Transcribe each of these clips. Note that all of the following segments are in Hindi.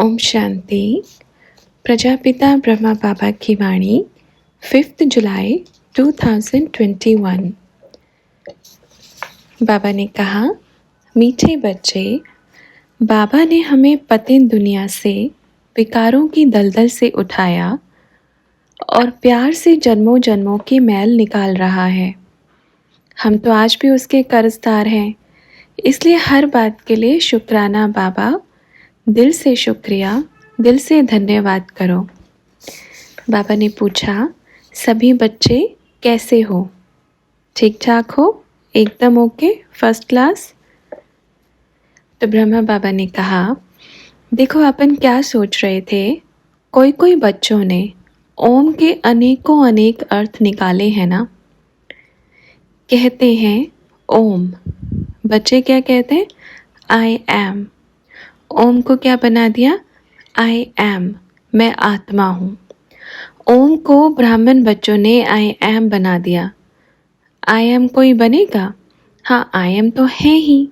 ओम शांति। प्रजापिता ब्रह्मा बाबा की वाणी 5 जुलाई 2021। बाबा ने कहा, मीठे बच्चे, बाबा ने हमें पतित दुनिया से विकारों की दलदल से उठाया और प्यार से जन्मों जन्मों की मैल निकाल रहा है। हम तो आज भी उसके कर्जदार हैं, इसलिए हर बात के लिए शुक्राना बाबा। दिल से शुक्रिया, दिल से धन्यवाद करो। बाबा ने पूछा, सभी बच्चे कैसे हो? ठीक ठाक हो? एकदम ओके, फर्स्ट क्लास? तो ब्रह्मा बाबा ने कहा, देखो अपन क्या सोच रहे थे। कोई कोई बच्चों ने ओम के अनेकों अनेक अर्थ निकाले हैं ना। कहते हैं ओम, बच्चे क्या कहते हैं? I am. ओम को क्या बना दिया? आई एम, मैं आत्मा हूँ। ओम को ब्राह्मण बच्चों ने आई एम बना दिया। आई एम कोई बनेगा? हाँ, आई एम तो है ही।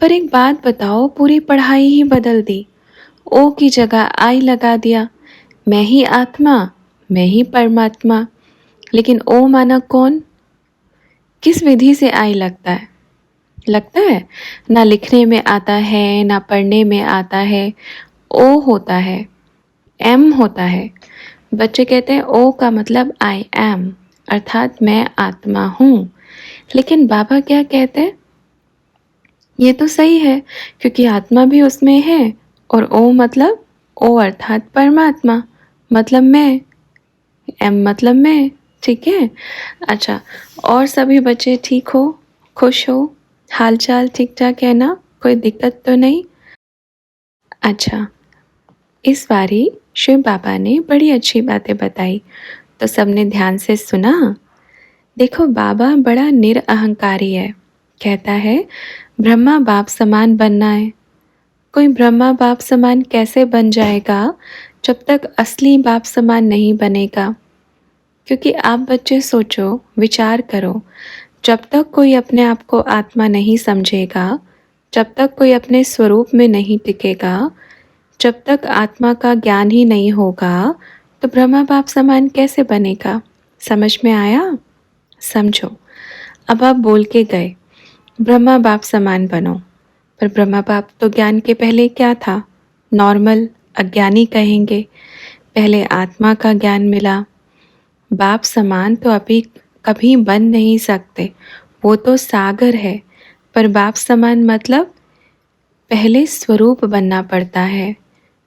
पर एक बात बताओ, पूरी पढ़ाई ही बदल दी। ओ की जगह आई लगा दिया। मैं ही आत्मा, मैं ही परमात्मा। लेकिन ओ माना कौन? किस विधि से आई लगता है? लगता है ना लिखने में आता है, ना पढ़ने में आता है। ओ होता है, एम होता है। बच्चे कहते हैं ओ का मतलब आई एम, अर्थात मैं आत्मा हूँ। लेकिन बाबा क्या कहते हैं? ये तो सही है, क्योंकि आत्मा भी उसमें है। और ओ मतलब ओ अर्थात परमात्मा, मतलब मैं, एम मतलब मैं। ठीक है। अच्छा, और सभी बच्चे ठीक हो, खुश हो, हालचाल ठीक ठाक है ना? कोई दिक्कत तो नहीं? अच्छा, इस बारी शिव बाबा ने बड़ी अच्छी बातें बताई, तो सबने ध्यान से सुना। देखो, बाबा बड़ा निरअहंकारी है। कहता है ब्रह्मा बाप समान बनना है। कोई ब्रह्मा बाप समान कैसे बन जाएगा जब तक असली बाप समान नहीं बनेगा? क्योंकि आप बच्चे सोचो, विचार करो, जब तक कोई अपने आप को आत्मा नहीं समझेगा, जब तक कोई अपने स्वरूप में नहीं टिकेगा, जब तक आत्मा का ज्ञान ही नहीं होगा, तो ब्रह्मा बाप समान कैसे बनेगा? समझ में आया? समझो, अब आप बोल के गए ब्रह्मा बाप समान बनो, पर ब्रह्मा बाप तो ज्ञान के पहले क्या था? नॉर्मल अज्ञानी कहेंगे। पहले आत्मा का ज्ञान मिला। बाप समान तो अभी कभी बन नहीं सकते, वो तो सागर है। पर बाप समान मतलब पहले स्वरूप बनना पड़ता है,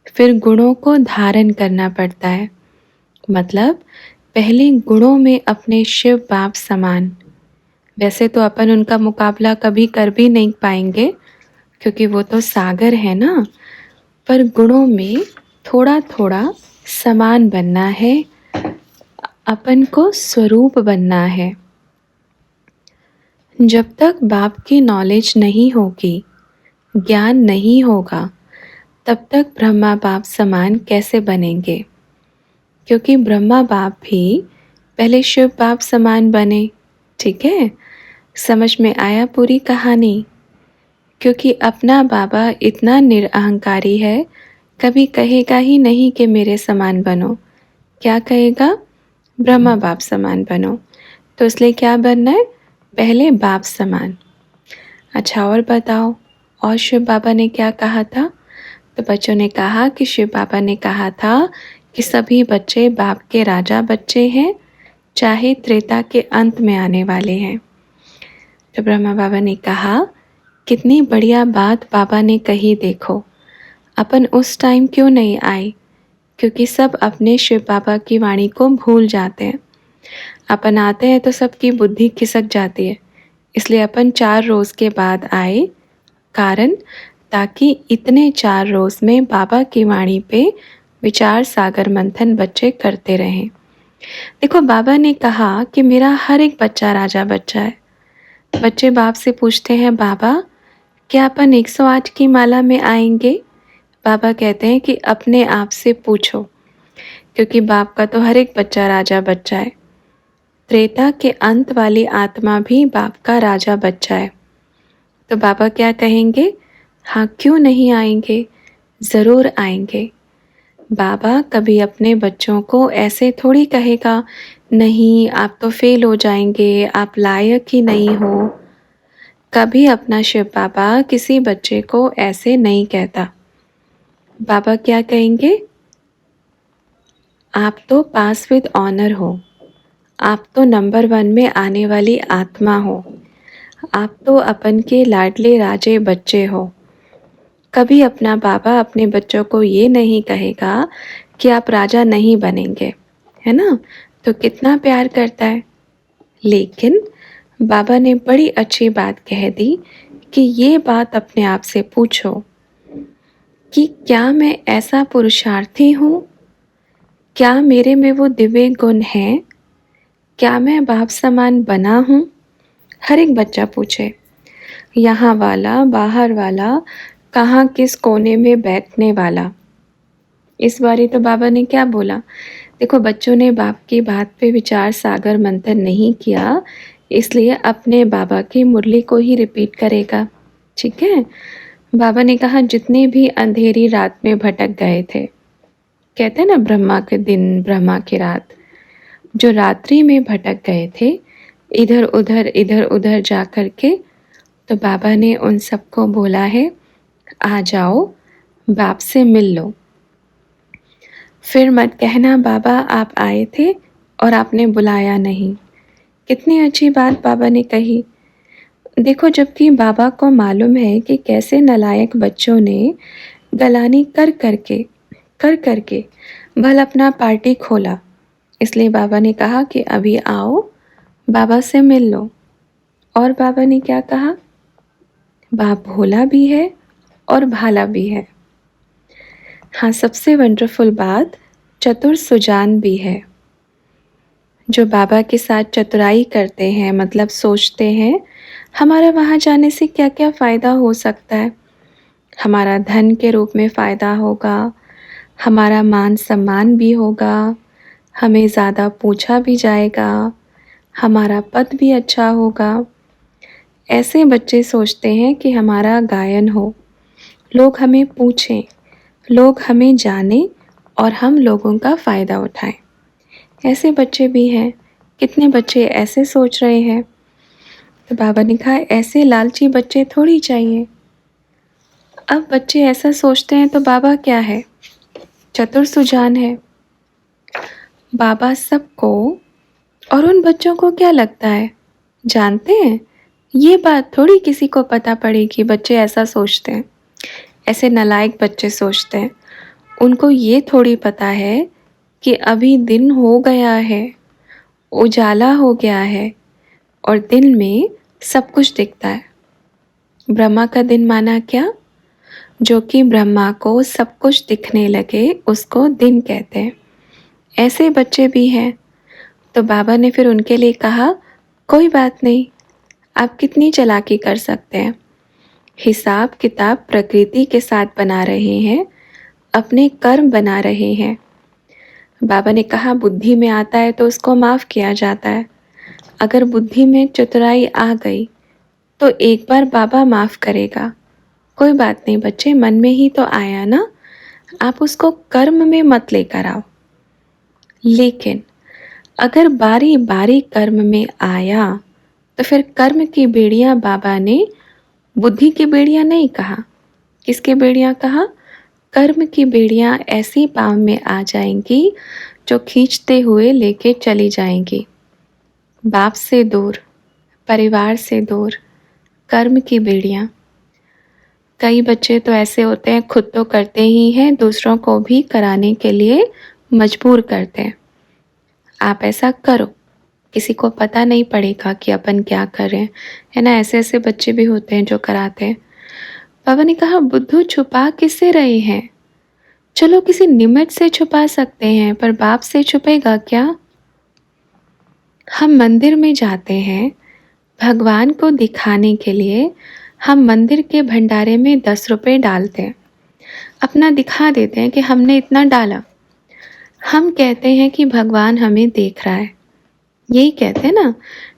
फिर गुणों को धारण करना पड़ता है। मतलब पहले गुणों में अपने शिव बाप समान। वैसे तो अपन उनका मुकाबला कभी कर भी नहीं पाएंगे, क्योंकि वो तो सागर है ना। पर गुणों में थोड़ा थोड़ा समान बनना है, अपन को स्वरूप बनना है। जब तक बाप की नॉलेज नहीं होगी, ज्ञान नहीं होगा, तब तक ब्रह्मा बाप समान कैसे बनेंगे? क्योंकि ब्रह्मा बाप भी पहले शिव बाप समान बने। ठीक है, समझ में आया पूरी कहानी? क्योंकि अपना बाबा इतना निरअहंकारी है, कभी कहेगा ही नहीं कि मेरे समान बनो। क्या कहेगा? ब्रह्मा बाप समान बनो। तो इसलिए क्या बनना है? पहले बाप समान। अच्छा, और बताओ, और शिव बाबा ने क्या कहा था? तो बच्चों ने कहा कि शिव बाबा ने कहा था कि सभी बच्चे बाप के राजा बच्चे हैं, चाहे त्रेता के अंत में आने वाले हैं। तो ब्रह्मा बाबा ने कहा, कितनी बढ़िया बात बाबा ने कही। देखो, अपन उस टाइम क्यों नहीं आए? क्योंकि सब अपने शिव बाबा की वाणी को भूल जाते हैं। अपन आते हैं तो सबकी बुद्धि खिसक जाती है, इसलिए अपन 4 रोज़ के बाद आए। कारण, ताकि इतने 4 रोज़ में बाबा की वाणी पे विचार सागर मंथन बच्चे करते रहें। देखो, बाबा ने कहा कि मेरा हर एक बच्चा राजा बच्चा है। बच्चे बाप से पूछते हैं, बाबा क्या अपन 108 की माला में आएंगे? बाबा कहते हैं कि अपने आप से पूछो, क्योंकि बाप का तो हर एक बच्चा राजा बच्चा है। त्रेता के अंत वाली आत्मा भी बाप का राजा बच्चा है। तो बाबा क्या कहेंगे? हाँ, क्यों नहीं आएंगे? ज़रूर आएंगे। बाबा कभी अपने बच्चों को ऐसे थोड़ी कहेगा, नहीं आप तो फेल हो जाएंगे, आप लायक ही नहीं हो। कभी अपना शिव बाबा किसी बच्चे को ऐसे नहीं कहता। बाबा क्या कहेंगे, आप तो पास विद ऑनर हो, आप तो नंबर 1 में आने वाली आत्मा हो, आप तो अपन के लाडले राजे बच्चे हो। कभी अपना बाबा अपने बच्चों को ये नहीं कहेगा कि आप राजा नहीं बनेंगे, है ना? तो कितना प्यार करता है। लेकिन बाबा ने बड़ी अच्छी बात कह दी कि ये बात अपने आप से पूछो कि क्या मैं ऐसा पुरुषार्थी हूँ? क्या मेरे में वो दिव्य गुण हैं? क्या मैं बाप समान बना हूँ? हर एक बच्चा पूछे, यहाँ वाला, बाहर वाला, कहाँ किस कोने में बैठने वाला। इस बारी तो बाबा ने क्या बोला, देखो बच्चों ने बाप की बात पे विचार सागर मंथन नहीं किया, इसलिए अपने बाबा की मुरली को ही रिपीट करेगा। ठीक है। बाबा ने कहा जितने भी अंधेरी रात में भटक गए थे, कहते हैं ना ब्रह्मा के दिन ब्रह्मा की रात, जो रात्रि में भटक गए थे इधर उधर जा कर के, तो बाबा ने उन सबको बोला है आ जाओ बाप से मिल लो। फिर मत कहना बाबा आप आए थे और आपने बुलाया नहीं। कितनी अच्छी बात बाबा ने कही। देखो जबकि बाबा को मालूम है कि कैसे नालायक बच्चों ने गलानी कर करके भल अपना पार्टी खोला, इसलिए बाबा ने कहा कि अभी आओ बाबा से मिल लो। और बाबा ने क्या कहा, बाप भोला भी है और भाला भी है। हाँ, सबसे वंडरफुल बात, चतुर सुजान भी है। जो बाबा के साथ चतुराई करते हैं, मतलब सोचते हैं हमारा वहाँ जाने से क्या क्या फ़ायदा हो सकता है। हमारा धन के रूप में फ़ायदा होगा, हमारा मान सम्मान भी होगा, हमें ज़्यादा पूछा भी जाएगा, हमारा पद भी अच्छा होगा। ऐसे बच्चे सोचते हैं कि हमारा गायन हो, लोग हमें पूछें, लोग हमें जानें और हम लोगों का फ़ायदा उठाएं। ऐसे बच्चे भी हैं। कितने बच्चे ऐसे सोच रहे हैं। तो बाबा ने कहा ऐसे लालची बच्चे थोड़ी चाहिए। अब बच्चे ऐसा सोचते हैं तो बाबा क्या है, चतुर सुजान है। बाबा सबको, और उन बच्चों को क्या लगता है, जानते हैं ये बात थोड़ी किसी को पता पड़ेगी। बच्चे ऐसा सोचते हैं, ऐसे नालायक बच्चे सोचते हैं। उनको ये थोड़ी पता है कि अभी दिन हो गया है, उजाला हो गया है और दिन में सब कुछ दिखता है। ब्रह्मा का दिन माना क्या, जो कि ब्रह्मा को सब कुछ दिखने लगे उसको दिन कहते हैं। ऐसे बच्चे भी हैं। तो बाबा ने फिर उनके लिए कहा कोई बात नहीं, आप कितनी चालाकी कर सकते हैं, हिसाब किताब प्रकृति के साथ बना रहे हैं, अपने कर्म बना रहे हैं। बाबा ने कहा बुद्धि में आता है तो उसको माफ़ किया जाता है। अगर बुद्धि में चतुराई आ गई तो एक बार बाबा माफ़ करेगा। कोई बात नहीं बच्चे, मन में ही तो आया ना, आप उसको कर्म में मत लेकर आओ। लेकिन अगर बारी बारी कर्म में आया तो फिर कर्म की बेड़ियां बाबा ने बुद्धि की बेड़ियां नहीं कहा। किसके बेड़ियां कहा, कर्म की बेड़ियां ऐसी पाँव में आ जाएंगी जो खींचते हुए लेके चली जाएंगी। बाप से दूर, परिवार से दूर, कर्म की बेड़ियां। कई बच्चे तो ऐसे होते हैं खुद तो करते ही हैं, दूसरों को भी कराने के लिए मजबूर करते हैं। आप ऐसा करो, किसी को पता नहीं पड़ेगा कि अपन क्या कर रहे हैं, है ना। ऐसे ऐसे बच्चे भी होते हैं जो कराते हैं। बाबा ने कहा बुद्धू छुपा किससे रहे हैं, चलो किसी निमित्त से छुपा सकते हैं पर बाप से छुपेगा क्या। हम मंदिर में जाते हैं भगवान को दिखाने के लिए, हम मंदिर के भंडारे में 10 रुपये डालते हैं, अपना दिखा देते हैं कि हमने इतना डाला। हम कहते हैं कि भगवान हमें देख रहा है, यही कहते हैं ना,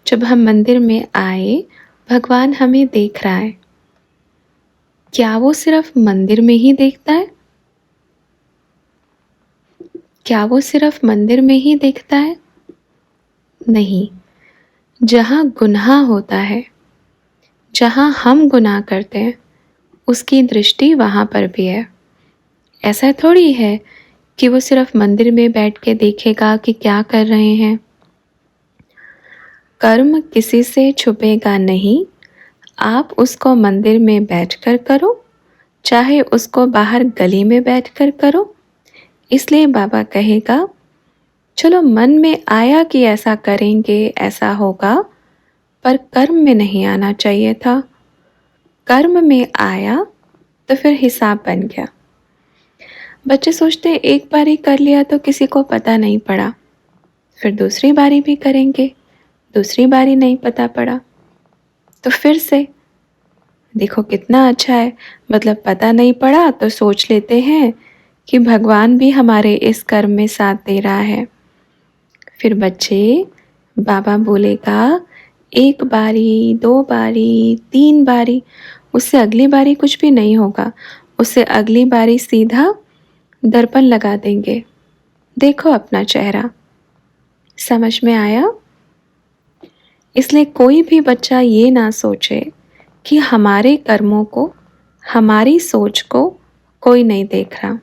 जब हम मंदिर में आए भगवान हमें देख रहा है। क्या वो सिर्फ मंदिर में ही देखता है, क्या वो सिर्फ मंदिर में ही दिखता है? नहीं, जहाँ गुनाह होता है, जहाँ हम गुनाह करते हैं, उसकी दृष्टि वहाँ पर भी है। ऐसा थोड़ी है कि वो सिर्फ मंदिर में बैठ के देखेगा कि क्या कर रहे हैं। कर्म किसी से छुपेगा नहीं, आप उसको मंदिर में बैठकर करो, चाहे उसको बाहर गली में बैठकर करो। इसलिए बाबा कहेगा, चलो मन में आया कि ऐसा करेंगे, ऐसा होगा, पर कर्म में नहीं आना चाहिए था। कर्म में आया तो फिर हिसाब बन गया। बच्चे सोचते हैं एक बार ही कर लिया तो किसी को पता नहीं पड़ा, फिर दूसरी बारी भी करेंगे, दूसरी बारी नहीं पता पड़ा, तो फिर से देखो कितना अच्छा है। मतलब पता नहीं पड़ा तो सोच लेते हैं कि भगवान भी हमारे इस कर्म में साथ दे रहा है। फिर बच्चे, बाबा बोलेगा एक बारी, दो बारी, तीन बारी, उससे अगली बारी कुछ भी नहीं होगा। उससे अगली बारी सीधा दर्पण लगा देंगे, देखो अपना चेहरा। समझ में आया? इसलिए कोई भी बच्चा ये ना सोचे कि हमारे कर्मों को, हमारी सोच को कोई नहीं देख रहा।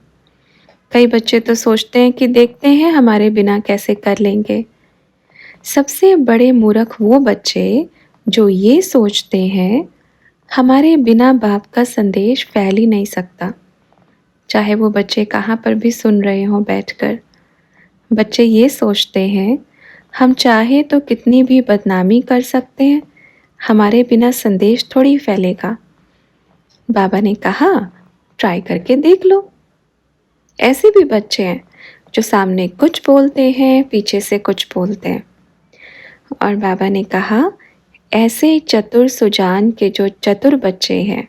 कई बच्चे तो सोचते हैं कि देखते हैं हमारे बिना कैसे कर लेंगे। सबसे बड़े मूर्ख वो बच्चे जो ये सोचते हैं हमारे बिना बाप का संदेश फैल ही नहीं सकता। चाहे वो बच्चे कहाँ पर भी सुन रहे हों बैठकर, बच्चे ये सोचते हैं हम चाहे तो कितनी भी बदनामी कर सकते हैं, हमारे बिना संदेश थोड़ी फैलेगा। बाबा ने कहा ट्राई करके देख लो। ऐसे भी बच्चे हैं जो सामने कुछ बोलते हैं, पीछे से कुछ बोलते हैं। और बाबा ने कहा ऐसे चतुर सुजान के जो चतुर बच्चे हैं,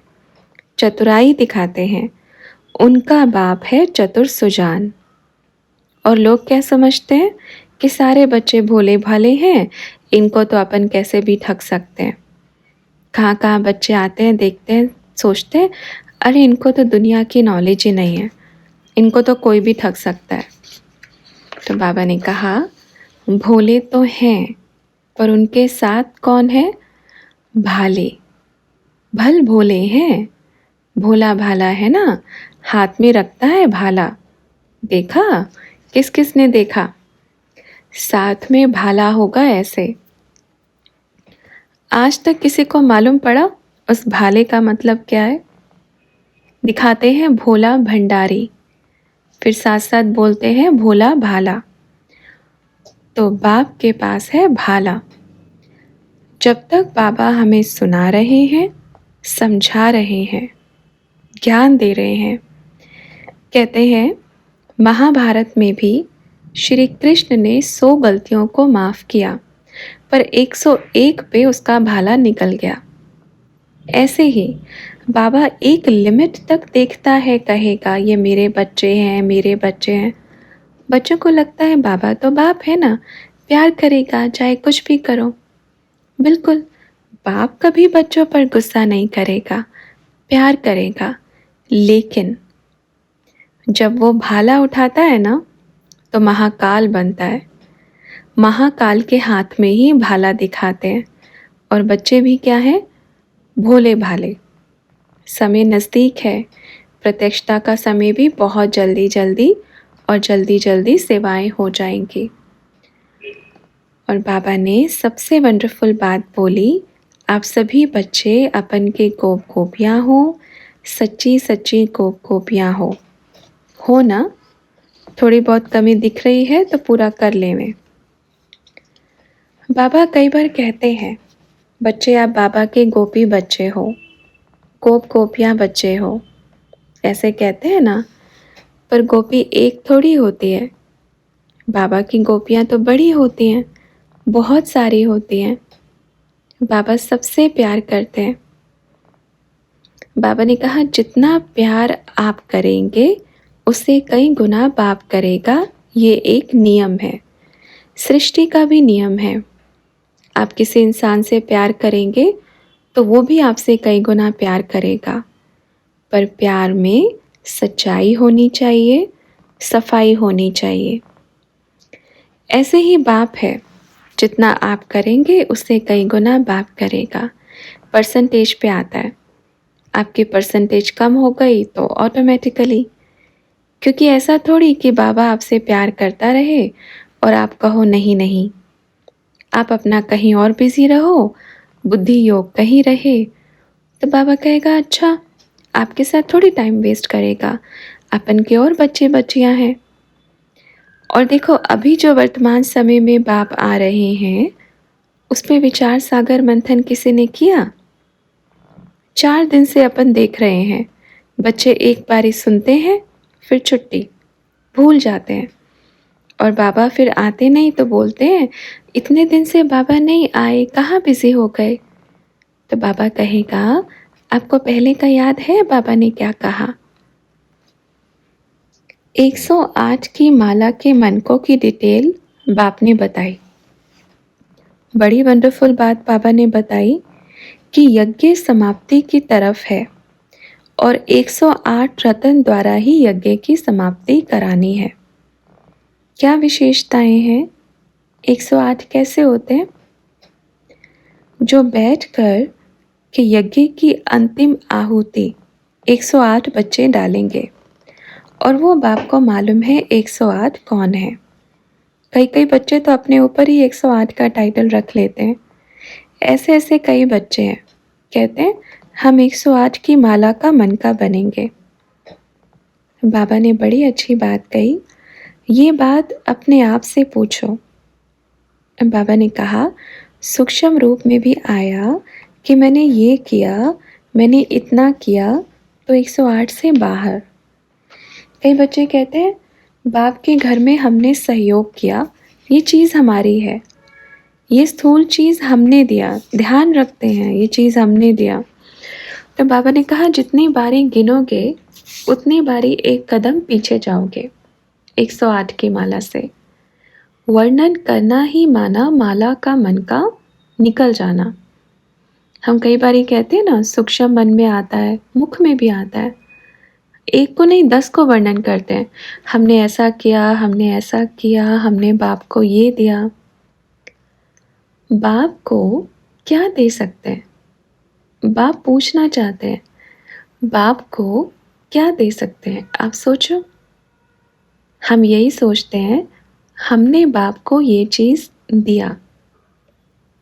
चतुराई दिखाते हैं, उनका बाप है चतुर सुजान। और लोग क्या समझते हैं कि सारे बच्चे भोले भाले हैं, इनको तो अपन कैसे भी ठग सकते हैं। कहाँ कहाँ बच्चे आते हैं, देखते हैं, सोचते हैं अरे इनको तो दुनिया की नॉलेज ही नहीं है, इनको तो कोई भी ठग सकता है। तो बाबा ने कहा भोले तो हैं, पर उनके साथ कौन है? भाले। भल भोले हैं, भोला भाला है ना, हाथ में रखता है भाला। देखा? किस किस ने देखा? साथ में भाला होगा ऐसे। आज तक किसी को मालूम पड़ा उस भाले का मतलब क्या है? दिखाते हैं भोला भंडारी, फिर साथ साथ बोलते हैं भोला भाला। तो बाप के पास है भाला। जब तक बाबा हमें सुना रहे हैं, समझा रहे हैं, ज्ञान दे रहे हैं। कहते हैं महाभारत में भी श्री कृष्ण ने 100 गलतियों को माफ़ किया, पर 101 पे उसका भाला निकल गया। ऐसे ही बाबा एक लिमिट तक देखता है, कहेगा ये मेरे बच्चे हैं, मेरे बच्चे हैं। बच्चों को लगता है बाबा तो बाप है ना, प्यार करेगा चाहे कुछ भी करो। बिल्कुल, बाप कभी बच्चों पर गुस्सा नहीं करेगा, प्यार करेगा। लेकिन जब वो भाला उठाता है ना तो महाकाल बनता है। महाकाल के हाथ में ही भाला दिखाते हैं। और बच्चे भी क्या हैं? भोले भाले। समय नज़दीक है, प्रत्यक्षता का समय भी बहुत जल्दी जल्दी और जल्दी जल्दी सेवाएं हो जाएंगी। और बाबा ने सबसे वंडरफुल बात बोली, आप सभी बच्चे अपन के गोप गोपियाँ हो, सच्ची सच्ची गोप गोपियाँ हो ना? थोड़ी बहुत कमी दिख रही है तो पूरा कर लें। बाबा कई बार कहते हैं बच्चे आप बाबा के गोपी बच्चे हो, गोप गोपियाँ बच्चे हो, ऐसे कहते हैं ना। पर गोपी एक थोड़ी होती है, बाबा की गोपियाँ तो बड़ी होती हैं, बहुत सारी होती हैं। बाबा सबसे प्यार करते हैं। बाबा ने कहा जितना प्यार आप करेंगे उससे कई गुना बाप करेगा। ये एक नियम है, सृष्टि का भी नियम है। आप किसी इंसान से प्यार करेंगे तो वो भी आपसे कई गुना प्यार करेगा। पर प्यार में सच्चाई होनी चाहिए, सफाई होनी चाहिए। ऐसे ही बाप है, जितना आप करेंगे उससे कई गुना बाप करेगा। परसेंटेज पे आता है, आपकी परसेंटेज कम हो गई तो ऑटोमेटिकली, क्योंकि ऐसा थोड़ी कि बाबा आपसे प्यार करता रहे और आप कहो नहीं नहीं, आप अपना कहीं और बिजी रहो, बुद्धि योग कहीं रहे, तो बाबा कहेगा अच्छा, आपके साथ थोड़ी टाइम वेस्ट करेगा, अपन के और बच्चे बच्चियां हैं। और देखो अभी जो वर्तमान समय में बाप आ रहे हैं, उसमें विचार सागर मंथन किसी ने किया? 4 दिन से अपन देख रहे हैं, बच्चे एक बारी सुनते हैं, फिर छुट्टी, भूल जाते हैं, और बाबा फिर आते नहीं तो बोलते हैं इतने दिन से बाबा नहीं आए, कहाँ बिजी हो गए? तो बाबा कहेगा आपको पहले का याद है बाबा ने क्या कहा? 108 की माला के मनकों की डिटेल बाप ने बताई। बड़ी वंडरफुल बात बाबा ने बताई कि यज्ञ समाप्ति की तरफ है और 108 रतन द्वारा ही यज्ञ की समाप्ति करानी है। क्या विशेषताएं हैं? 108 कैसे होते हैं? जो बैठकर के यज्ञ की अंतिम आहुति 108 बच्चे डालेंगे, और वो बाप को मालूम है 108 कौन है। कई कई बच्चे तो अपने ऊपर ही 108 का टाइटल रख लेते हैं। ऐसे ऐसे कई बच्चे हैं, कहते हैं हम 108 की माला का मनका बनेंगे। बाबा ने बड़ी अच्छी बात कही, ये बात अपने आप से पूछो। बाबा ने कहा सूक्ष्म रूप में भी आया कि मैंने ये किया, मैंने इतना किया, तो 108 से बाहर। कई बच्चे कहते हैं बाप के घर में हमने सहयोग किया, ये चीज़ हमारी है, ये स्थूल चीज़ हमने दिया, ध्यान रखते हैं ये चीज़ हमने दिया। तो बाबा ने कहा जितनी बारी गिनोगे उतनी बारी एक कदम पीछे जाओगे 108 की माला से। वर्णन करना ही माना माला का मन का निकल जाना। हम कई बारी कहते हैं ना, सूक्ष्म मन में आता है, मुख में भी आता है, एक को नहीं 10 को वर्णन करते हैं, हमने ऐसा किया, हमने ऐसा किया, हमने बाप को ये दिया। बाप को क्या दे सकते हैं? बाप पूछना चाहते हैं, बाप को क्या दे सकते हैं? आप सोचो। हम यही सोचते हैं हमने बाप को ये चीज़ दिया।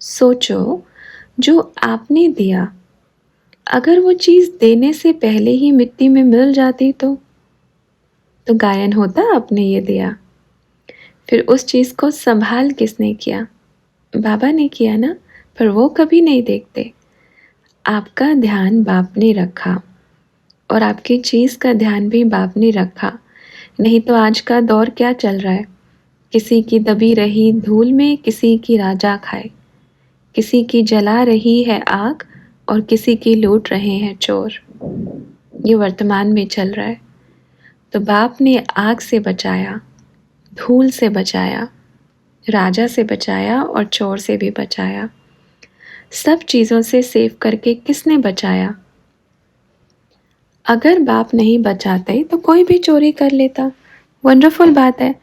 सोचो जो आपने दिया, अगर वो चीज़ देने से पहले ही मिट्टी में मिल जाती तो गायन होता आपने ये दिया। फिर उस चीज़ को संभाल किसने किया? बाबा ने किया ना, पर वो कभी नहीं देखते। आपका ध्यान बाप ने रखा और आपकी चीज़ का ध्यान भी बाप ने रखा। नहीं तो आज का दौर क्या चल रहा है, किसी की दबी रही धूल में किसी की राजा खाए, किसी की जला रही है आग और किसी की लूट रहे हैं चोर। ये वर्तमान में चल रहा है। तो बाप ने आग से बचाया, धूल से बचाया, राजा से बचाया और चोर से भी बचाया। सब चीज़ों से सेव करके किसने बचाया? अगर बाप नहीं बचाते तो कोई भी चोरी कर लेता। वंडरफुल बात है।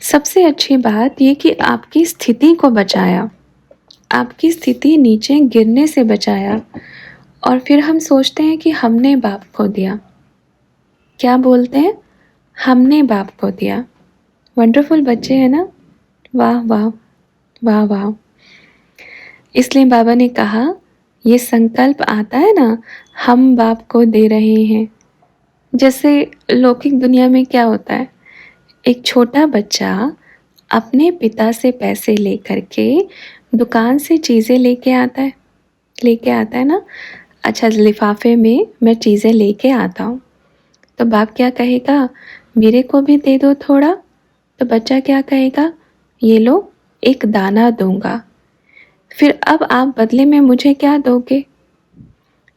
सबसे अच्छी बात ये कि आपकी स्थिति को बचाया, आपकी स्थिति नीचे गिरने से बचाया। और फिर हम सोचते हैं कि हमने बाप को दिया। क्या बोलते हैं? हमने बाप को दिया। वंडरफुल बच्चे हैं ना? वाह वाह वाह वाह। इसलिए बाबा ने कहा ये संकल्प आता है ना, हम बाप को दे रहे हैं। जैसे लौकिक दुनिया में क्या होता है, एक छोटा बच्चा अपने पिता से पैसे लेकर के दुकान से चीज़ें लेके आता है ना। अच्छा, लिफाफे में मैं चीज़ें लेके आता हूँ, तो बाप क्या कहेगा, मेरे को भी दे दो थोड़ा। तो बच्चा क्या कहेगा, ये लो, एक दाना दूंगा। फिर अब आप बदले में मुझे क्या दोगे?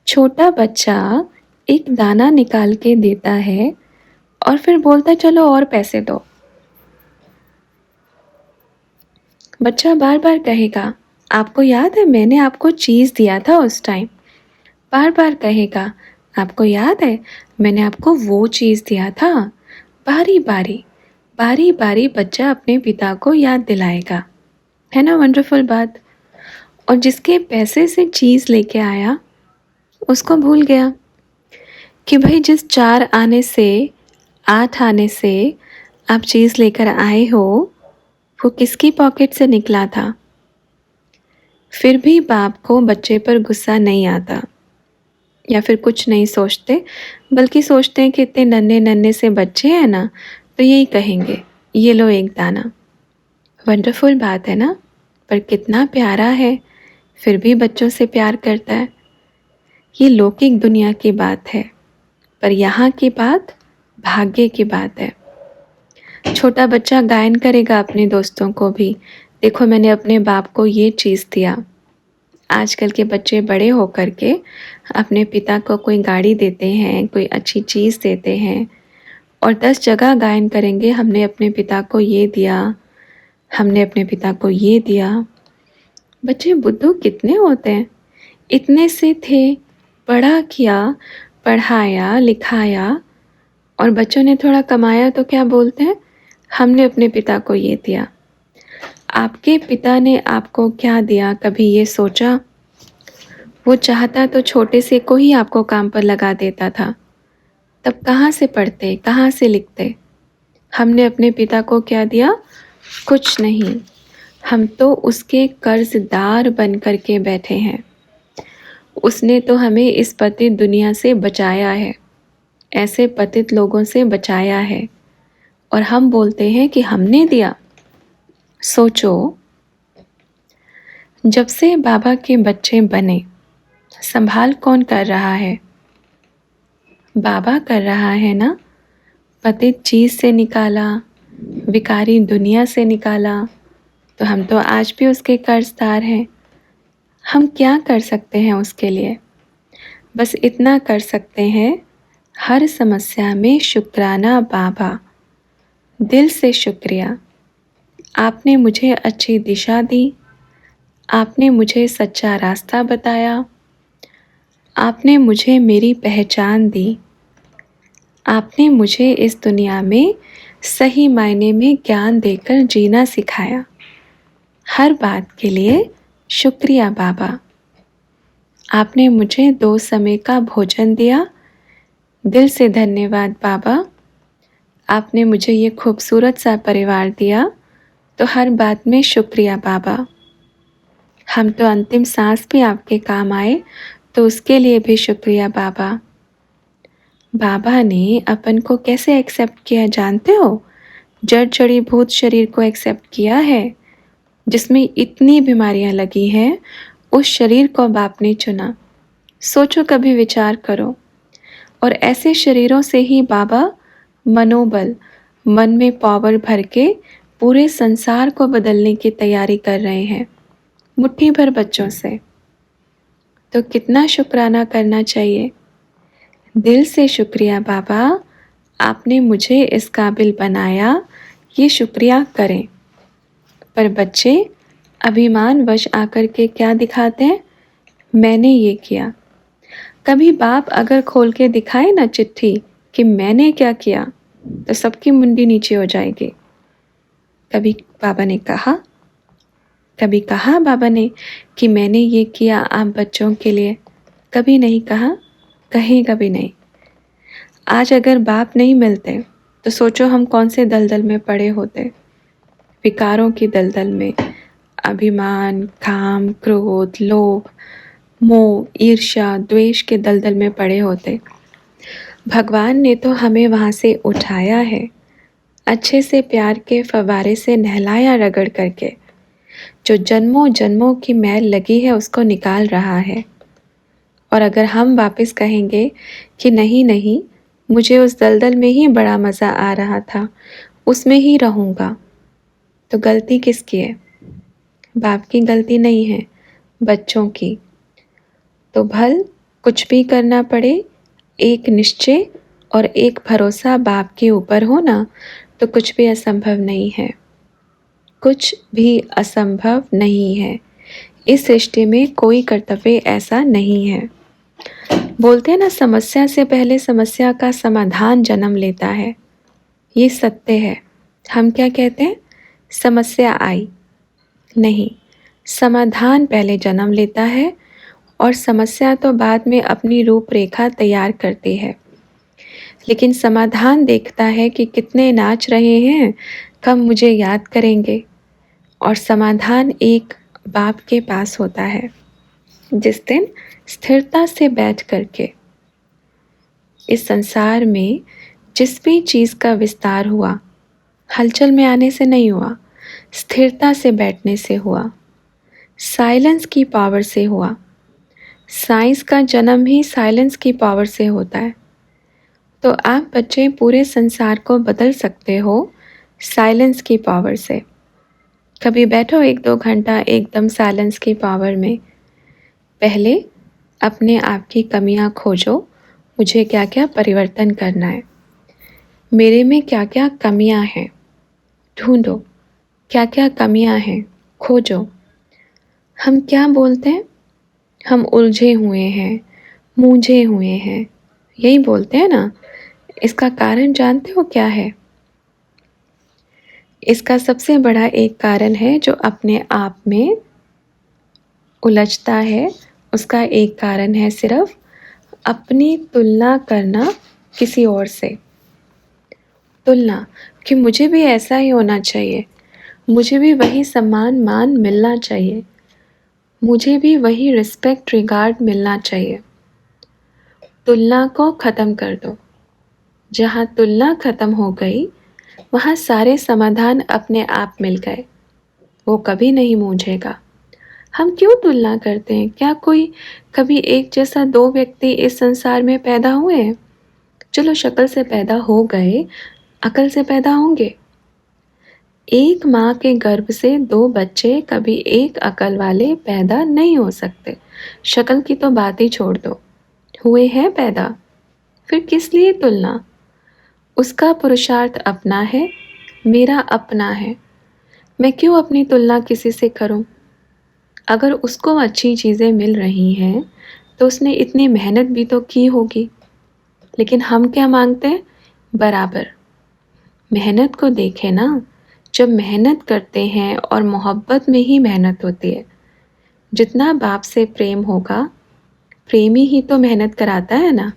छोटा बच्चा एक दाना निकाल के देता है और फिर बोलता है चलो और पैसे दो। बच्चा बार बार कहेगा, आपको याद है मैंने आपको चीज़ दिया था उस टाइम। बार बार कहेगा, आपको याद है मैंने आपको वो चीज़ दिया था। बारी बारी बच्चा अपने पिता को याद दिलाएगा। है ना वंडरफुल बात। और जिसके पैसे से चीज़ लेके आया उसको भूल गया कि भाई जिस 4 आने से 8 आने से आप चीज़ लेकर आए हो वो किसकी पॉकेट से निकला था। फिर भी बाप को बच्चे पर गुस्सा नहीं आता या फिर कुछ नहीं सोचते, बल्कि सोचते हैं कि इतने नन्हे नन्हे से बच्चे हैं ना, तो यही कहेंगे ये लो एक दाना। वंडरफुल बात है ना, पर कितना प्यारा है, फिर भी बच्चों से प्यार करता है। ये लौकिक दुनिया की बात है, पर यहाँ की बात भाग्य की बात है। छोटा बच्चा गायन करेगा अपने दोस्तों को भी, देखो मैंने अपने बाप को ये चीज़ दिया। आजकल के बच्चे बड़े होकर के अपने पिता को कोई गाड़ी देते हैं, कोई अच्छी चीज़ देते हैं और 10 जगह गायन करेंगे, हमने अपने पिता को ये दिया, हमने अपने पिता को ये दिया। बच्चे बुद्धू कितने होते हैं, इतने से थे, पढ़ा किया, पढ़ाया लिखाया और बच्चों ने थोड़ा कमाया तो क्या बोलते हैं, हमने अपने पिता को ये दिया। आपके पिता ने आपको क्या दिया, कभी ये सोचा? वो चाहता तो छोटे से को ही आपको काम पर लगा देता था, तब कहाँ से पढ़ते, कहाँ से लिखते। हमने अपने पिता को क्या दिया? कुछ नहीं, हम तो उसके कर्जदार बन कर के बैठे हैं। उसने तो हमें इस पतित दुनिया से बचाया है, ऐसे पतित लोगों से बचाया है, और हम बोलते हैं कि हमने दिया। सोचो, जब से बाबा के बच्चे बने, संभाल कौन कर रहा है? बाबा कर रहा है ना। पतित चीज़ से निकाला, विकारी दुनिया से निकाला, तो हम तो आज भी उसके कर्जदार हैं। हम क्या कर सकते हैं उसके लिए? बस इतना कर सकते हैं, हर समस्या में शुक्राना बाबा, दिल से शुक्रिया। आपने मुझे अच्छी दिशा दी, आपने मुझे सच्चा रास्ता बताया, आपने मुझे मेरी पहचान दी, आपने मुझे इस दुनिया में सही मायने में ज्ञान देकर जीना सिखाया। हर बात के लिए शुक्रिया बाबा। आपने मुझे 2 समय का भोजन दिया, दिल से धन्यवाद बाबा। आपने मुझे ये खूबसूरत सा परिवार दिया, तो हर बात में शुक्रिया बाबा। हम तो अंतिम सांस भी आपके काम आए, तो उसके लिए भी शुक्रिया बाबा। बाबा ने अपन को कैसे एक्सेप्ट किया जानते हो? जड़ जड़ी भूत शरीर को एक्सेप्ट किया है, जिसमें इतनी बीमारियां लगी हैं, उस शरीर को बाप ने चुना। सोचो, कभी विचार करो। और ऐसे शरीरों से ही बाबा मनोबल, मन में पावर भर के पूरे संसार को बदलने की तैयारी कर रहे हैं, मुट्ठी भर बच्चों से। तो कितना शुक्राना करना चाहिए। दिल से शुक्रिया बाबा, आपने मुझे इस काबिल बनाया, ये शुक्रिया करें। पर बच्चे अभिमान वश आकर के क्या दिखाते हैं? मैंने ये किया। कभी बाप अगर खोल के दिखाए ना चिट्ठी कि मैंने क्या किया, तो सबकी मुंडी नीचे हो जाएगी। कभी बाबा ने कहा बाबा ने कि मैंने ये किया आप बच्चों के लिए? कभी नहीं कहा, कहेगा भी नहीं। आज अगर बाप नहीं मिलते तो सोचो हम कौन से दलदल में पड़े होते। विकारों की दलदल में, अभिमान, काम, क्रोध, लोभ, मोह, ईर्ष्या, द्वेष के दलदल में पड़े होते। भगवान ने तो हमें वहाँ से उठाया है, अच्छे से प्यार के फव्वारे से नहलाया रगड़ करके। जो जन्मों जन्मों की मैल लगी है उसको निकाल रहा है। और अगर हम वापस कहेंगे कि नहीं नहीं, मुझे उस दलदल में ही बड़ा मज़ा आ रहा था, उसमें ही रहूँगा, तो गलती किसकी है? बाप की गलती नहीं है, बच्चों की। तो भल कुछ भी करना पड़े, एक निश्चय और एक भरोसा बाप के ऊपर हो ना, तो कुछ भी असंभव नहीं है। कुछ भी असंभव नहीं है। इस सृष्टि में कोई कर्तव्य ऐसा नहीं है। बोलते हैं ना, समस्या से पहले समस्या का समाधान जन्म लेता है। ये सत्य है। हम क्या कहते हैं, समस्या आई, नहीं, समाधान पहले जन्म लेता है और समस्या तो बाद में अपनी रूपरेखा तैयार करती है। लेकिन समाधान देखता है कि कितने नाच रहे हैं, कब मुझे याद करेंगे। और समाधान एक बाप के पास होता है, जिस दिन स्थिरता से बैठ करके इस संसार में जिस भी चीज़ का विस्तार हुआ, हलचल में आने से नहीं हुआ, स्थिरता से बैठने से हुआ, साइलेंस की पावर से हुआ। साइंस का जन्म ही साइलेंस की पावर से होता है। तो आप बच्चे पूरे संसार को बदल सकते हो साइलेंस की पावर से। कभी बैठो 1-2 घंटा एकदम साइलेंस की पावर में। पहले अपने आप की कमियां खोजो, मुझे क्या क्या परिवर्तन करना है, मेरे में क्या क्या कमियां हैं, ढूंढो क्या क्या कमियां हैं, खोजो। हम क्या बोलते हैं, हम उलझे हुए हैं, मूंझे हुए हैं, यही बोलते हैं ना। इसका कारण जानते हो क्या है? इसका सबसे बड़ा एक कारण है जो अपने आप में उलझता है। उसका एक कारण है सिर्फ अपनी तुलना करना किसी और से। तुलना कि मुझे भी ऐसा ही होना चाहिए, मुझे भी वही सम्मान मान मिलना चाहिए, मुझे भी वही रिस्पेक्ट रिगार्ड मिलना चाहिए। तुलना को ख़त्म कर दो। जहाँ तुलना ख़त्म हो गई, वहाँ सारे समाधान अपने आप मिल गए। वो कभी नहीं मूंझेगा। हम क्यों तुलना करते हैं? क्या कोई कभी एक जैसा 2 व्यक्ति इस संसार में पैदा हुए हैं? चलो शक्ल से पैदा हो गए, अकल से पैदा होंगे? एक माँ के गर्भ से 2 बच्चे कभी एक अकल वाले पैदा नहीं हो सकते। शक्ल की तो बात ही छोड़ दो, हुए हैं पैदा। फिर किस लिए तुलना? उसका पुरुषार्थ अपना है, मेरा अपना है। मैं क्यों अपनी तुलना किसी से करूं? अगर उसको अच्छी चीज़ें मिल रही हैं तो उसने इतनी मेहनत भी तो की होगी। लेकिन हम क्या मांगते हैं? बराबर। मेहनत को देखें ना, जब मेहनत करते हैं और मोहब्बत में ही मेहनत होती है। जितना बाप से प्रेम होगा, प्रेमी ही तो मेहनत कराता है ना।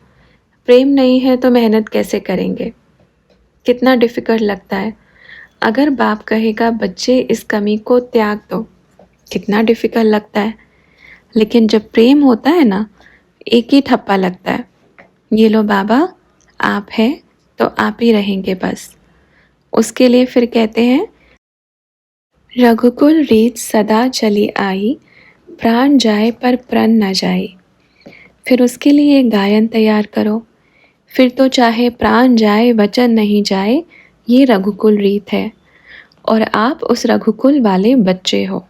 प्रेम नहीं है तो मेहनत कैसे करेंगे? कितना डिफ़िकल्ट लगता है। अगर बाप कहेगा बच्चे इस कमी को त्याग दो, कितना डिफ़िकल्ट लगता है। लेकिन जब प्रेम होता है ना, एक ही ठप्पा लगता है, ये लो बाबा, आप हैं तो आप ही रहेंगे बस। उसके लिए फिर कहते हैं, रघुकुल रीत सदा चली आई, प्राण जाए पर प्रण न जाए। फिर उसके लिए एक गायन तैयार करो। फिर तो चाहे प्राण जाए वचन नहीं जाए, ये रघुकुल रीत है। और आप उस रघुकुल वाले बच्चे हो।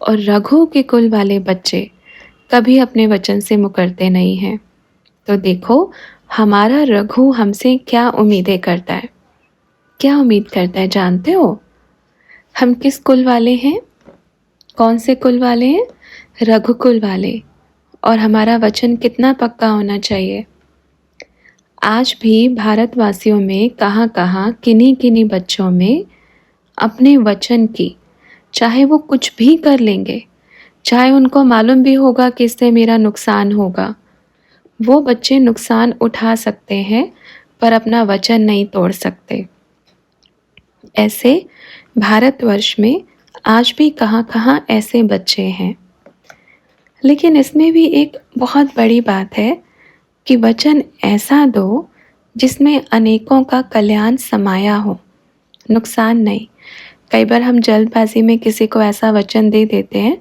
और रघु के कुल वाले बच्चे कभी अपने वचन से मुकरते नहीं हैं। तो देखो हमारा रघु हमसे क्या उम्मीदें करता है। क्या उम्मीद करता है जानते हो? हम किस कुल वाले हैं? कौन से कुल वाले हैं? रघुकुल वाले। और हमारा वचन कितना पक्का होना चाहिए। आज भी भारतवासियों में कहाँ कहाँ किन्हीं किन्हीं बच्चों में अपने वचन की, चाहे वो कुछ भी कर लेंगे, चाहे उनको मालूम भी होगा कि इससे मेरा नुकसान होगा, वो बच्चे नुकसान उठा सकते हैं पर अपना वचन नहीं तोड़ सकते। ऐसे भारतवर्ष में आज भी कहाँ कहाँ ऐसे बच्चे हैं। लेकिन इसमें भी एक बहुत बड़ी बात है कि वचन ऐसा दो जिसमें अनेकों का कल्याण समाया हो, नुकसान नहीं। कई बार हम जल्दबाजी में किसी को ऐसा वचन दे देते हैं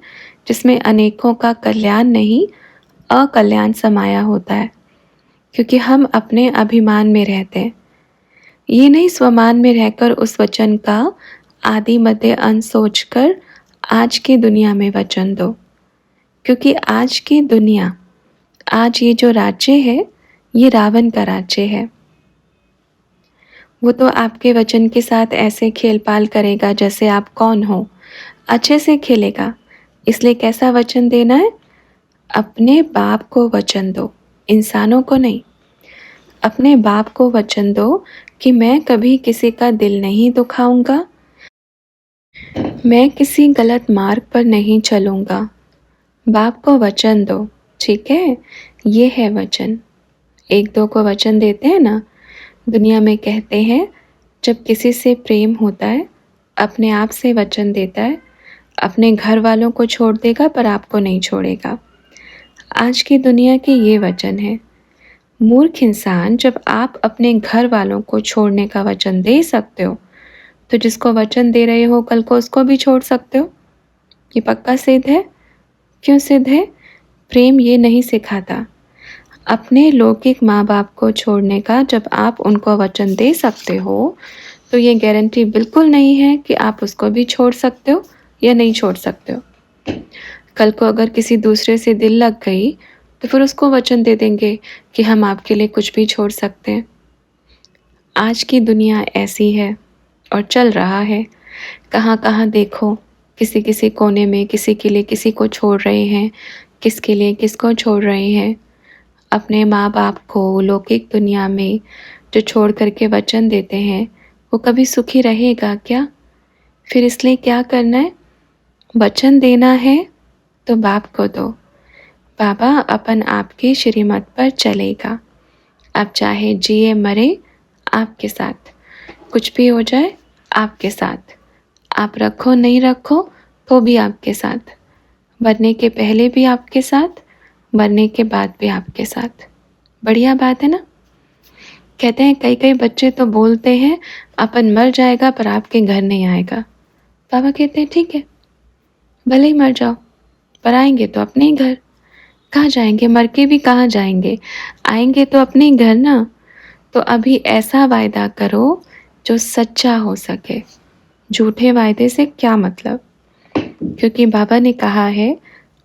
जिसमें अनेकों का कल्याण नहीं, अकल्याण समाया होता है, क्योंकि हम अपने अभिमान में रहते हैं। ये नहीं स्वमान में रहकर उस वचन का आदि मध्य अंत सोचकर आज की दुनिया में वचन दो। क्योंकि आज की दुनिया, आज ये जो राज्य है, ये रावण का राज्य है। वो तो आपके वचन के साथ ऐसे खेल-पाल करेगा जैसे आप कौन हो, अच्छे से खेलेगा। इसलिए कैसा वचन देना है? अपने बाप को वचन दो, इंसानों को नहीं। अपने बाप को वचन दो कि मैं कभी किसी का दिल नहीं दुखाऊंगा, मैं किसी गलत मार्ग पर नहीं चलूंगा। बाप को वचन दो, ठीक है? ये है वचन। एक दो को वचन देते हैं ना, दुनिया में कहते हैं जब किसी से प्रेम होता है, अपने आप से वचन देता है, अपने घर वालों को छोड़ देगा पर आपको नहीं छोड़ेगा। आज की दुनिया के ये वचन है। मूर्ख इंसान, जब आप अपने घर वालों को छोड़ने का वचन दे सकते हो, तो जिसको वचन दे रहे हो कल को उसको भी छोड़ सकते हो। ये पक्का सिद्ध है। क्यों सिद्ध है? प्रेम ये नहीं सिखाता। अपने लौकिक माँ बाप को छोड़ने का जब आप उनको वचन दे सकते हो, तो ये गारंटी बिल्कुल नहीं है कि आप उसको भी छोड़ सकते हो या नहीं छोड़ सकते हो। कल को अगर किसी दूसरे से दिल लग गई, तो फिर उसको वचन दे देंगे कि हम आपके लिए कुछ भी छोड़ सकते हैं। आज की दुनिया ऐसी है और चल रहा है। कहाँ कहाँ देखो, किसी किसी कोने में किसी के लिए किसी को छोड़ रहे हैं, किसके लिए किसको छोड़ रहे हैं। अपने माँ बाप को लौकिक दुनिया में जो छोड़ करके वचन देते हैं, वो कभी सुखी रहेगा क्या? फिर इसलिए क्या करना है? वचन देना है तो बाप को दो। बाबा अपन आपके श्रीमत पर चलेगा। आप चाहे जिए मरे आपके साथ, कुछ भी हो जाए आपके साथ, आप रखो नहीं रखो तो भी आपके साथ, मरने के पहले भी आपके साथ, मरने के बाद भी आपके साथ। बढ़िया बात है ना? कहते हैं कई कई बच्चे तो बोलते हैं अपन मर जाएगा पर आपके घर नहीं आएगा। बाबा कहते हैं ठीक है, भले ही मर जाओ पर आएंगे तो अपने ही घर। कहाँ जाएंगे? मर के भी कहाँ जाएंगे? आएंगे तो अपने ही घर ना। तो अभी ऐसा वायदा करो जो सच्चा हो सके। झूठे वायदे से क्या मतलब? क्योंकि बाबा ने कहा है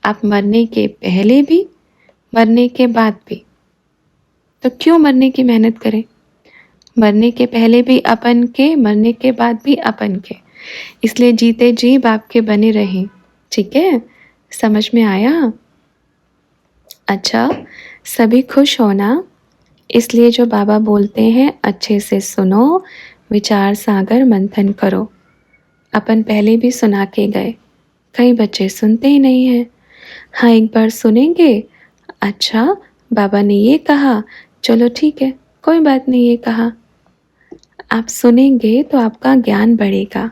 आप मरने के पहले भी, मरने के बाद भी। तो क्यों मरने की मेहनत करें? मरने के पहले भी अपन के, मरने के बाद भी अपन के। इसलिए जीते जी बाप के बने रहें। ठीक है? समझ में आया? अच्छा, सभी खुश हो ना? इसलिए जो बाबा बोलते हैं अच्छे से सुनो, विचार सागर मंथन करो। अपन पहले भी सुना के गए, कई बच्चे सुनते ही नहीं हैं। हाँ, एक बार सुनेंगे, अच्छा बाबा ने ये कहा, चलो ठीक है, कोई बात नहीं, ये कहा। आप सुनेंगे तो आपका ज्ञान बढ़ेगा।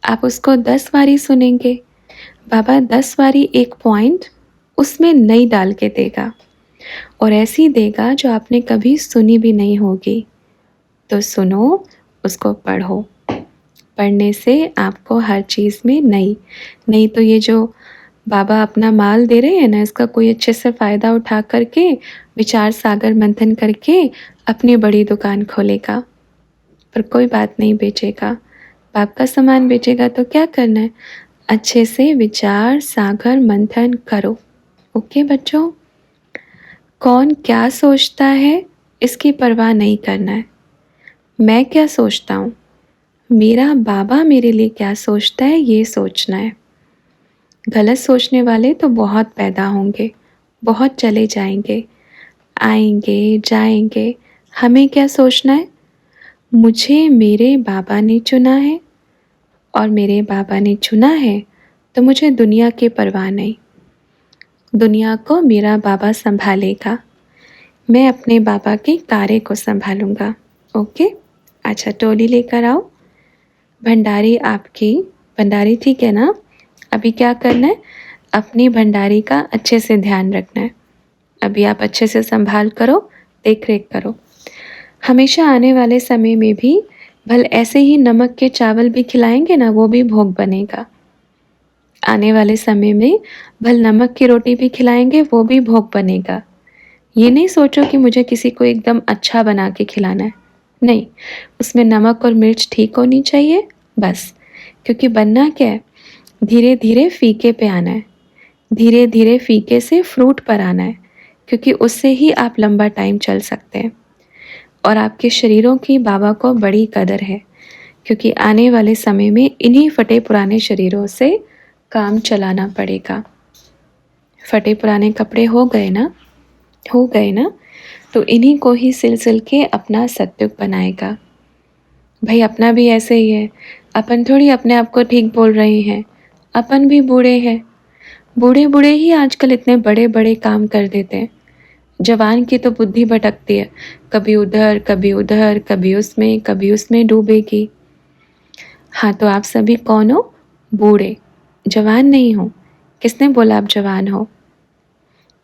आप उसको 10 बारी सुनेंगे, बाबा 10 बारी एक पॉइंट उसमें नई डाल के देगा, और ऐसी देगा जो आपने कभी सुनी भी नहीं होगी। तो सुनो, उसको पढ़ो। पढ़ने से आपको हर चीज़ में नई नहीं, तो ये जो बाबा अपना माल दे रहे हैं ना, इसका कोई अच्छे से फ़ायदा उठा करके विचार सागर मंथन करके अपनी बड़ी दुकान खोलेगा, पर कोई बात नहीं बेचेगा। बाप का सामान बेचेगा तो क्या करना है? अच्छे से विचार सागर मंथन करो। ओके बच्चों? कौन क्या सोचता है इसकी परवाह नहीं करना है। मैं क्या सोचता हूँ, मेरा बाबा मेरे लिए क्या सोचता है, ये सोचना है। गलत सोचने वाले तो बहुत पैदा होंगे, बहुत चले जाएंगे, आएंगे जाएंगे। हमें क्या सोचना है? मुझे मेरे बाबा ने चुना है, और मेरे बाबा ने चुना है तो मुझे दुनिया की परवाह नहीं। दुनिया को मेरा बाबा संभालेगा, मैं अपने बाबा के कार्य को संभालूंगा। ओके? अच्छा, टोली लेकर आओ। भंडारी आपकी, भंडारी ठीक है ना? अभी क्या करना है? अपनी भंडारी का अच्छे से ध्यान रखना है। अभी आप अच्छे से संभाल करो, देख रेख करो। हमेशा आने वाले समय में भी भल ऐसे ही नमक के चावल भी खिलाएंगे ना, वो भी भोग बनेगा। आने वाले समय में भल नमक की रोटी भी खिलाएंगे, वो भी भोग बनेगा। ये नहीं सोचो कि मुझे किसी को एकदम अच्छा बना के खिलाना है, नहीं, उसमें नमक और मिर्च ठीक होनी चाहिए बस। क्योंकि बनना क्या है? धीरे धीरे फीके पे आना है, धीरे धीरे फीके से फ्रूट पर आना है, क्योंकि उससे ही आप लंबा टाइम चल सकते हैं। और आपके शरीरों की बाबा को बड़ी कदर है, क्योंकि आने वाले समय में इन्हीं फटे पुराने शरीरों से काम चलाना पड़ेगा। फटे पुराने कपड़े हो गए ना, हो गए ना, तो इन्हीं को ही सिल सिल के अपना सत्युग बनाएगा। भाई अपना भी ऐसे ही है, अपन थोड़ी अपने आप को ठीक बोल रहे हैं, अपन भी बूढ़े हैं। बूढ़े बूढ़े ही आजकल इतने बड़े बड़े काम कर देते हैं। जवान की तो बुद्धि भटकती है, कभी उधर कभी उधर, कभी उसमें डूबेगी। हाँ तो आप सभी कौन हो? बूढ़े, जवान नहीं हो। किसने बोला आप जवान हो?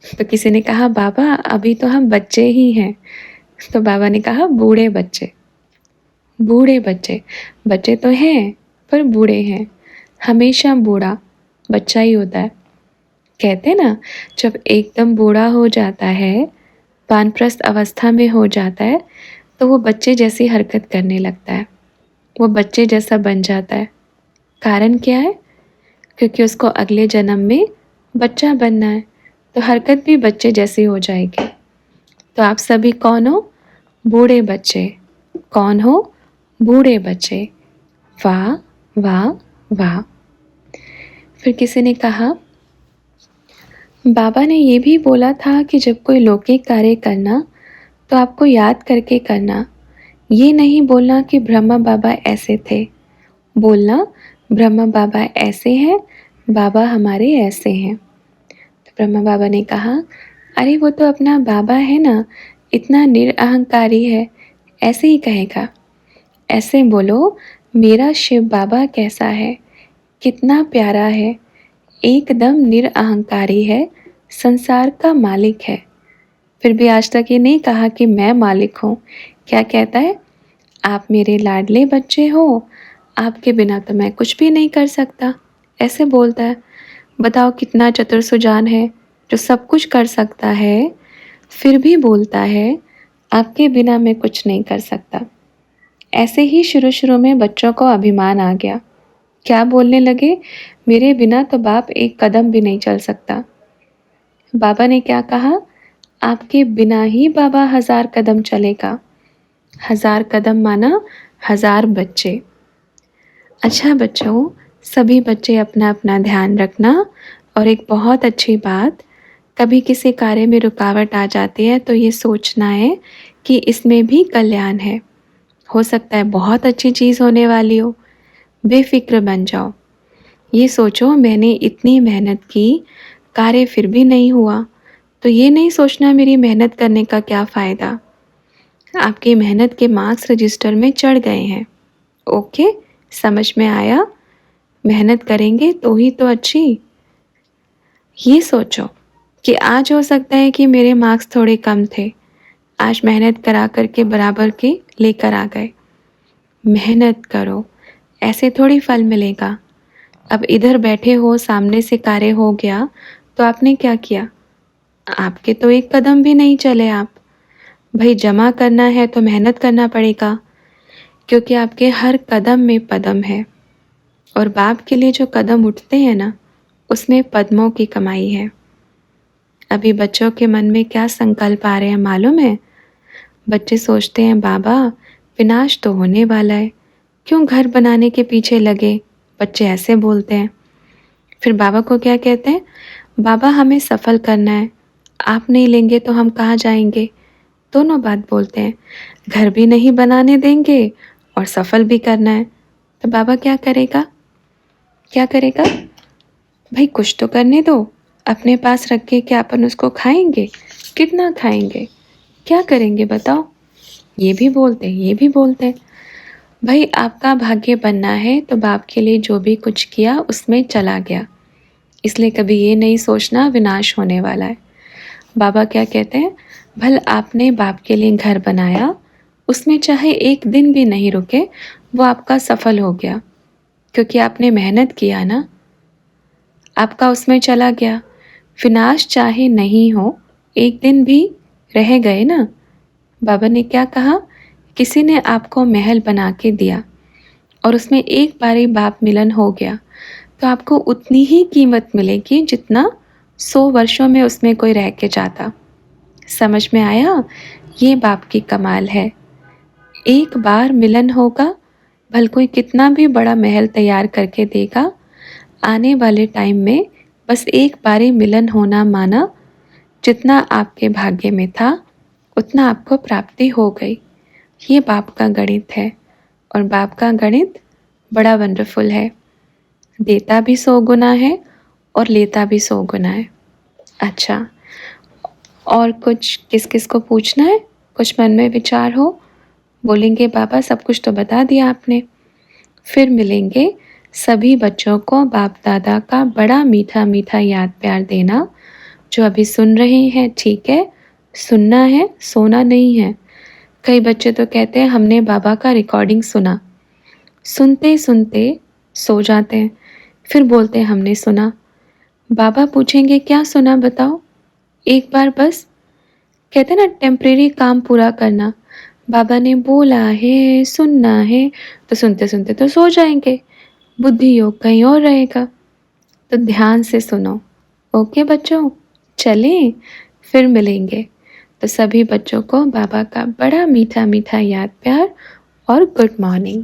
तो किसी ने कहा बाबा अभी तो हम बच्चे ही हैं। तो बाबा ने कहा बूढ़े बच्चे। बूढ़े बच्चे, बच्चे तो हैं पर बूढ़े हैं। हमेशा बूढ़ा बच्चा ही होता है। कहते ना, जब एकदम बूढ़ा हो जाता है, वानप्रस्थ अवस्था में हो जाता है, तो वो बच्चे जैसी हरकत करने लगता है, वो बच्चे जैसा बन जाता है। कारण क्या है? क्योंकि उसको अगले जन्म में बच्चा बनना है, तो हरकत भी बच्चे जैसी हो जाएगी। तो आप सभी कौन हो? बूढ़े बच्चे। कौन हो? बूढ़े बच्चे। वाह वाह वाह। फिर किसी ने कहा बाबा ने ये भी बोला था कि जब कोई लौकिक कार्य करना तो आपको याद करके करना, ये नहीं बोलना कि ब्रह्मा बाबा ऐसे थे। बोलना ब्रह्मा बाबा ऐसे हैं, बाबा हमारे ऐसे हैं। तो ब्रह्मा बाबा ने कहा अरे वो तो अपना बाबा है ना, इतना निरअहंकारी है, ऐसे ही कहेगा। ऐसे बोलो मेरा शिव बाबा कैसा है, कितना प्यारा है, एकदम निरअहंकारी है, संसार का मालिक है। फिर भी आज तक ये नहीं कहा कि मैं मालिक हूँ। क्या कहता है? आप मेरे लाडले बच्चे हो, आपके बिना तो मैं कुछ भी नहीं कर सकता, ऐसे बोलता है। बताओ कितना चतुर सुजान है, जो सब कुछ कर सकता है, फिर भी बोलता है आपके बिना मैं कुछ नहीं कर सकता। ऐसे ही शुरू शुरू में बच्चों को अभिमान आ गया। क्या बोलने लगे? मेरे बिना तो बाप एक कदम भी नहीं चल सकता। बाबा ने क्या कहा? आपके बिना ही बाबा 1000 कदम चलेगा। 1000 कदम माना 1000 बच्चे। अच्छा बच्चों, सभी बच्चे अपना अपना ध्यान रखना। और एक बहुत अच्छी बात, कभी किसी कार्य में रुकावट आ जाती है तो ये सोचना है कि इसमें भी कल्याण है। हो सकता है बहुत अच्छी चीज़ होने वाली हो, बेफिक्र बन जाओ। ये सोचो मैंने इतनी मेहनत की, कार्य फिर भी नहीं हुआ, तो ये नहीं सोचना मेरी मेहनत करने का क्या फ़ायदा। आपकी मेहनत के मार्क्स रजिस्टर में चढ़ गए हैं। ओके, समझ में आया? मेहनत करेंगे तो ही तो अच्छी। ये सोचो कि आज हो सकता है कि मेरे मार्क्स थोड़े कम थे, आज मेहनत करा करके बराबर के लेकर आ गए। मेहनत करो, ऐसे थोड़ी फल मिलेगा। अब इधर बैठे हो, सामने से कार्य हो गया तो आपने क्या किया? आपके तो एक कदम भी नहीं चले आप। भाई जमा करना है तो मेहनत करना पड़ेगा, क्योंकि आपके हर कदम में पदम है। और बाप के लिए जो कदम उठते हैं ना, उसमें पद्मों की कमाई है। अभी बच्चों के मन में क्या संकल्प आ रहे हैं मालूम है? बच्चे सोचते हैं बाबा विनाश तो होने वाला है, क्यों घर बनाने के पीछे लगे? बच्चे ऐसे बोलते हैं। फिर बाबा को क्या कहते हैं? बाबा हमें सफल करना है, आप नहीं लेंगे तो हम कहाँ जाएंगे? दोनों बात बोलते हैं। घर भी नहीं बनाने देंगे और सफल भी करना है, तो बाबा क्या करेगा? क्या करेगा? भाई कुछ तो करने दो, अपने पास रख के क्या अपन उसको खाएंगे? कितना खाएंगे? क्या करेंगे बताओ? ये भी बोलते हैं, ये भी बोलते हैं। भाई आपका भाग्य बनना है तो बाप के लिए जो भी कुछ किया उसमें चला गया, इसलिए कभी ये नहीं सोचना विनाश होने वाला है। बाबा क्या कहते हैं? भल आपने बाप के लिए घर बनाया, उसमें चाहे एक दिन भी नहीं रुके, वो आपका सफल हो गया, क्योंकि आपने मेहनत किया ना, आपका उसमें चला गया। विनाश चाहे नहीं हो, एक दिन भी रह गए ना। बाबा ने क्या कहा? किसी ने आपको महल बना के दिया और उसमें एक बारी बाप मिलन हो गया, तो आपको उतनी ही कीमत मिलेगी जितना 100 वर्षों में उसमें कोई रह के जाता। समझ में आया? ये बाप की कमाल है। एक बार मिलन होगा, भल कोई कितना भी बड़ा महल तैयार करके देगा, आने वाले टाइम में बस एक बारी मिलन होना माना, जितना आपके भाग्य में था उतना आपको प्राप्ति हो गई। ये बाप का गणित है। और बाप का गणित बड़ा वंडरफुल है। देता भी 100 गुना है और लेता भी 100 गुना है। अच्छा, और कुछ किस किस को पूछना है? कुछ मन में विचार हो? बोलेंगे बाबा सब कुछ तो बता दिया आपने। फिर मिलेंगे। सभी बच्चों को बाप दादा का बड़ा मीठा मीठा याद प्यार देना। जो अभी सुन रहे हैं ठीक है, सुनना है, सोना नहीं है। कई बच्चे तो कहते हैं हमने बाबा का रिकॉर्डिंग सुना, सुनते सुनते सो जाते हैं, फिर बोलते हैं हमने सुना। बाबा पूछेंगे क्या सुना बताओ, एक बार बस। कहते हैं ना टेम्परेरी काम पूरा करना। बाबा ने बोला है, सुनना है, तो सुनते सुनते तो सो जाएंगे, बुद्धि योग कहीं और रहेगा। तो ध्यान से सुनो। ओके बच्चों, चलें, फिर मिलेंगे। तो सभी बच्चों को बाबा का बड़ा मीठा मीठा याद प्यार और गुड मॉर्निंग।